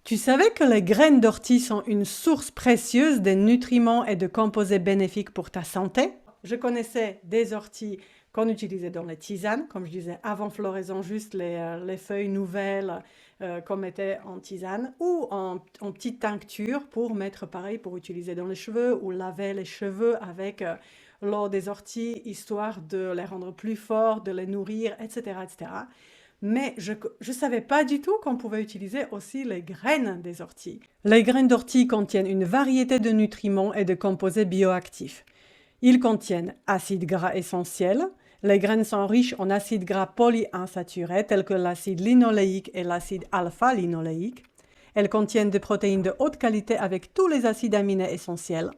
Tu savais que les graines d'ortie sont une source précieuse de nutriments et de composés bénéfiques pour ta santé? Je connaissais des orties qu'on utilisait dans les tisanes, comme je disais, avant floraison, juste les feuilles nouvelles qu'on mettait en tisane, ou en petite tincture pour mettre pareil, pour utiliser dans les cheveux, ou laver les cheveux avec l'eau des orties, histoire de les rendre plus forts, de les nourrir, etc., etc. Mais je ne savais pas du tout qu'on pouvait utiliser aussi les graines des orties. Les graines d'ortie contiennent une variété de nutriments et de composés bioactifs. Ils contiennent acides gras essentiels. Les graines sont riches en acides gras polyinsaturés tels que l'acide linoléique et l'acide alpha-linoléique. Elles contiennent des protéines de haute qualité avec tous les acides aminés essentiels.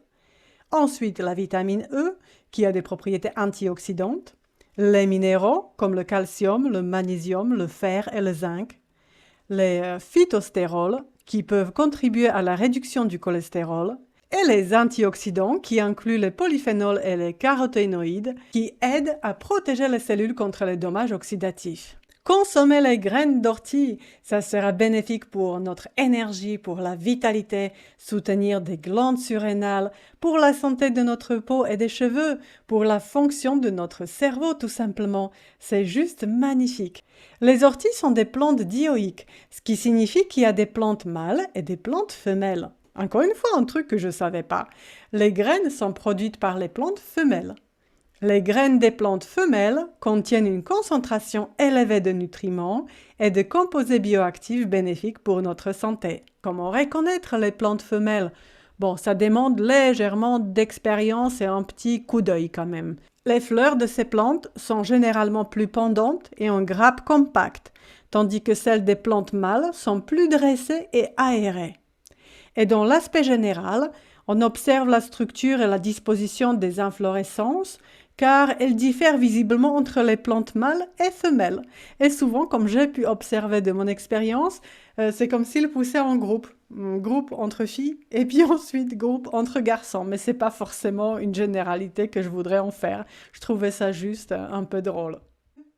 Ensuite, la vitamine E, qui a des propriétés antioxydantes. Les minéraux, comme le calcium, le magnésium, le fer et le zinc. Les phytostérols, qui peuvent contribuer à la réduction du cholestérol. Et les antioxydants, qui incluent les polyphénols et les caroténoïdes, qui aident à protéger les cellules contre les dommages oxydatifs. Consommer les graines d'ortie, ça sera bénéfique pour notre énergie, pour la vitalité, soutenir des glandes surrénales, pour la santé de notre peau et des cheveux, pour la fonction de notre cerveau tout simplement. C'est juste magnifique. Les orties sont des plantes dioïques, ce qui signifie qu'il y a des plantes mâles et des plantes femelles. Encore une fois, un truc que je ne savais pas. Les graines sont produites par les plantes femelles. Les graines des plantes femelles contiennent une concentration élevée de nutriments et de composés bioactifs bénéfiques pour notre santé. Comment reconnaître les plantes femelles? Bon, ça demande légèrement d'expérience et un petit coup d'œil quand même. Les fleurs de ces plantes sont généralement plus pendantes et en grappes compactes, tandis que celles des plantes mâles sont plus dressées et aérées. Et dans l'aspect général, on observe la structure et la disposition des inflorescences, car elles diffèrent visiblement entre les plantes mâles et femelles. Et souvent, comme j'ai pu observer de mon expérience, c'est comme s'ils poussaient en groupe. Un groupe entre filles et puis ensuite groupe entre garçons. Mais c'est pas forcément une généralité que je voudrais en faire. Je trouvais ça juste un peu drôle.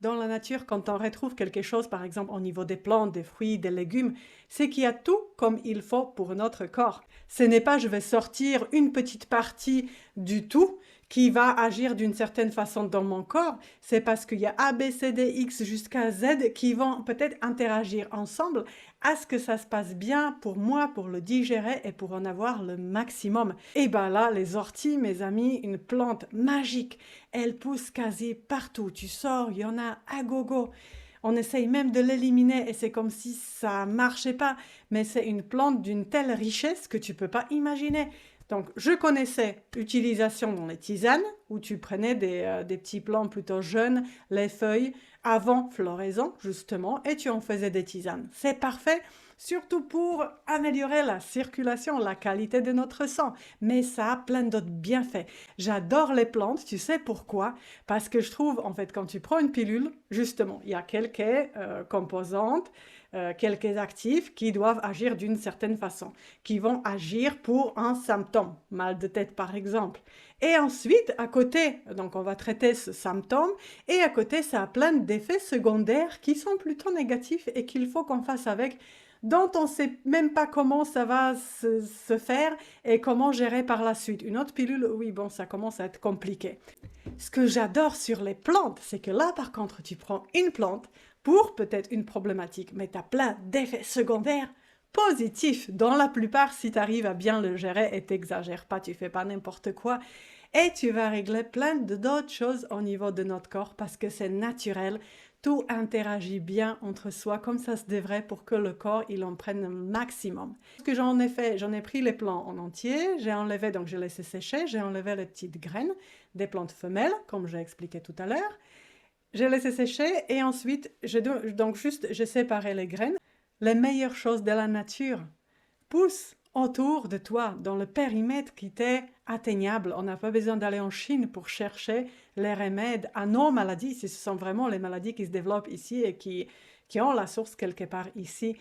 Dans la nature, quand on retrouve quelque chose, par exemple au niveau des plantes, des fruits, des légumes, c'est qu'il y a tout comme il faut pour notre corps. Ce n'est pas je vais sortir une petite partie du tout qui va agir d'une certaine façon dans mon corps, c'est parce qu'il y a A, B, C, D, X jusqu'à Z qui vont peut-être interagir ensemble à ce que ça se passe bien pour moi, pour le digérer et pour en avoir le maximum. Et bien là, les orties, mes amis, une plante magique, elle pousse quasi partout. Tu sors, il y en a à gogo. On essaye même de l'éliminer et c'est comme si ça marchait pas. Mais c'est une plante d'une telle richesse que tu peux pas imaginer. Donc, je connaissais l'utilisation dans les tisanes, où tu prenais des petits plants plutôt jeunes, les feuilles, avant floraison, justement, et tu en faisais des tisanes. C'est parfait, surtout pour améliorer la circulation, la qualité de notre sang. Mais ça a plein d'autres bienfaits. J'adore les plantes, tu sais pourquoi? Parce que je trouve, en fait, quand tu prends une pilule, justement, il y a quelques composantes, quelques actifs qui doivent agir d'une certaine façon, qui vont agir pour un symptôme, mal de tête par exemple. Et ensuite, à côté, donc on va traiter ce symptôme, et à côté, ça a plein d'effets secondaires qui sont plutôt négatifs et qu'il faut qu'on fasse avec, dont on ne sait même pas comment ça va se faire et comment gérer par la suite. Une autre pilule, oui, bon, ça commence à être compliqué. Ce que j'adore sur les plantes, c'est que là, par contre, tu prends une plante pour peut-être une problématique, mais tu as plein d'effets secondaires positifs, dans la plupart, si tu arrives à bien le gérer et t'exagères pas, tu fais pas n'importe quoi, et tu vas régler plein d'autres choses au niveau de notre corps parce que c'est naturel, tout interagit bien entre soi comme ça se devrait pour que le corps il en prenne un maximum. Ce que j'en ai fait, j'en ai pris les plants en entier, j'ai enlevé, donc j'ai laissé sécher, j'ai enlevé les petites graines des plantes femelles, comme j'ai expliqué tout à l'heure. J'ai laissé sécher et ensuite, j'ai séparé les graines. Les meilleures choses de la nature poussent autour de toi, dans le périmètre qui t'est atteignable. On n'a pas besoin d'aller en Chine pour chercher les remèdes à nos maladies, si ce sont vraiment les maladies qui se développent ici et qui ont la source quelque part ici.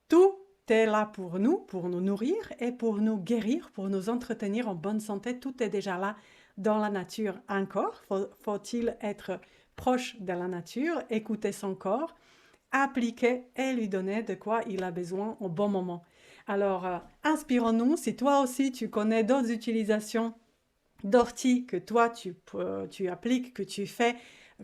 Tout est là pour nous nourrir et pour nous guérir, pour nous entretenir en bonne santé. Tout est déjà là dans la nature. Encore, faut-il être proche de la nature, écouter son corps, appliquer et lui donner de quoi il a besoin au bon moment. Alors, inspirons-nous. Si toi aussi tu connais d'autres utilisations d'ortie que toi tu appliques, que tu fais,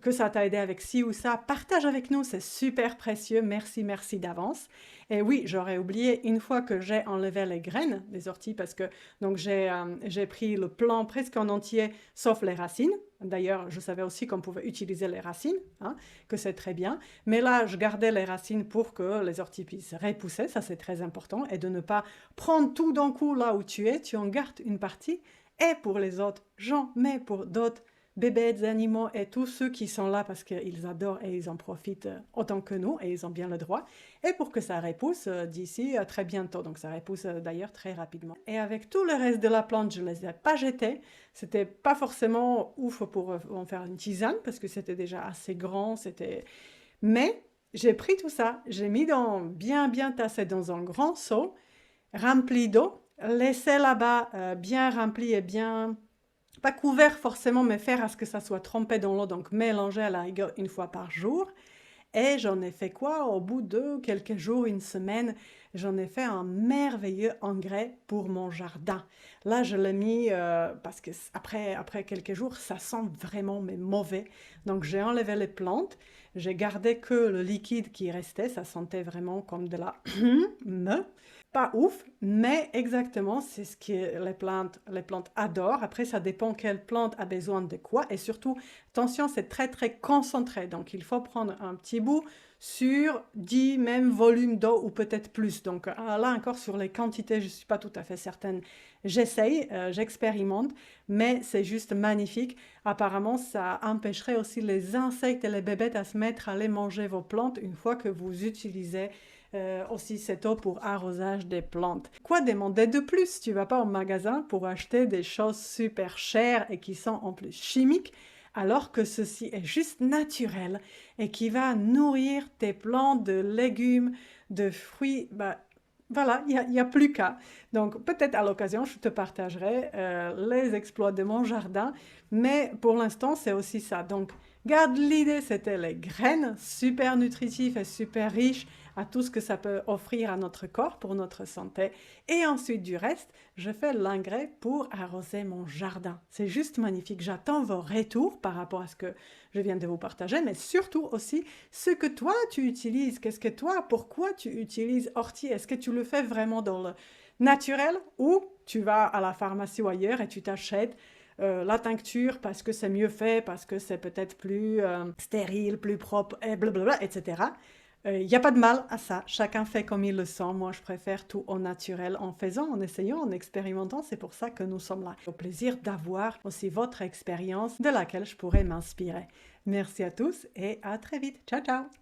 que ça t'a aidé avec ci ou ça, partage avec nous, c'est super précieux. Merci, merci d'avance. Et oui, j'aurais oublié, une fois que j'ai enlevé les graines des orties, parce que donc j'ai pris le plant presque en entier, sauf les racines. D'ailleurs, je savais aussi qu'on pouvait utiliser les racines, hein, que c'est très bien. Mais là, je gardais les racines pour que les orties puissent repousser, ça c'est très important, et de ne pas prendre tout d'un coup là où tu es, tu en gardes une partie, et pour les autres gens, mais pour d'autres bébés, animaux et tous ceux qui sont là parce qu'ils adorent et ils en profitent autant que nous et ils ont bien le droit. Et pour que ça repousse d'ici très bientôt. Donc ça repousse d'ailleurs très rapidement. Et avec tout le reste de la plante, je ne les ai pas jetés. C'était pas forcément ouf pour en faire une tisane parce que c'était déjà assez grand. Mais j'ai pris tout ça, j'ai mis bien tassé dans un grand seau, rempli d'eau, laissé là-bas bien rempli et bien pas couvert forcément, mais faire à ce que ça soit trempé dans l'eau, donc mélanger à la rigueur une fois par jour. Et j'en ai fait quoi? Au bout de quelques jours, une semaine, j'en ai fait un merveilleux engrais pour mon jardin. Là, je l'ai mis parce que après quelques jours, ça sent vraiment mais mauvais. Donc j'ai enlevé les plantes, j'ai gardé que le liquide qui restait, ça sentait vraiment comme de la me. Pas ouf, mais exactement, c'est ce que les plantes adorent. Après, ça dépend quelle plante a besoin de quoi. Et surtout, attention, c'est très concentré. Donc, il faut prendre un petit bout sur 10 même volumes d'eau ou peut-être plus. Donc, là encore, sur les quantités, je ne suis pas tout à fait certaine. J'essaye, j'expérimente, mais c'est juste magnifique. Apparemment, ça empêcherait aussi les insectes et les bébêtes à se mettre à aller manger vos plantes une fois que vous utilisez aussi cette eau pour arrosage des plantes. Quoi demander de plus? Tu vas pas au magasin pour acheter des choses super chères et qui sont en plus chimiques, alors que ceci est juste naturel et qui va nourrir tes plantes de légumes, de fruits. Bah, voilà, il n'y a plus qu'à. Donc peut-être à l'occasion, je te partagerai les exploits de mon jardin, mais pour l'instant, c'est aussi ça. Donc garde l'idée, c'était les graines, super nutritifs et super riches à tout ce que ça peut offrir à notre corps pour notre santé. Et ensuite du reste, je fais l'engrais pour arroser mon jardin. C'est juste magnifique. J'attends vos retours par rapport à ce que je viens de vous partager, mais surtout aussi ce que toi tu utilises. Qu'est-ce que toi, pourquoi tu utilises ortie? Est-ce que tu le fais vraiment dans le naturel ou tu vas à la pharmacie ou ailleurs et tu t'achètes la tincture parce que c'est mieux fait, parce que c'est peut-être plus stérile, plus propre, et blablabla, etc. Il n'y a pas de mal à ça, chacun fait comme il le sent. Moi, je préfère tout au naturel, en faisant, en essayant, en expérimentant. C'est pour ça que nous sommes là. Au plaisir d'avoir aussi votre expérience de laquelle je pourrais m'inspirer. Merci à tous et à très vite. Ciao, ciao!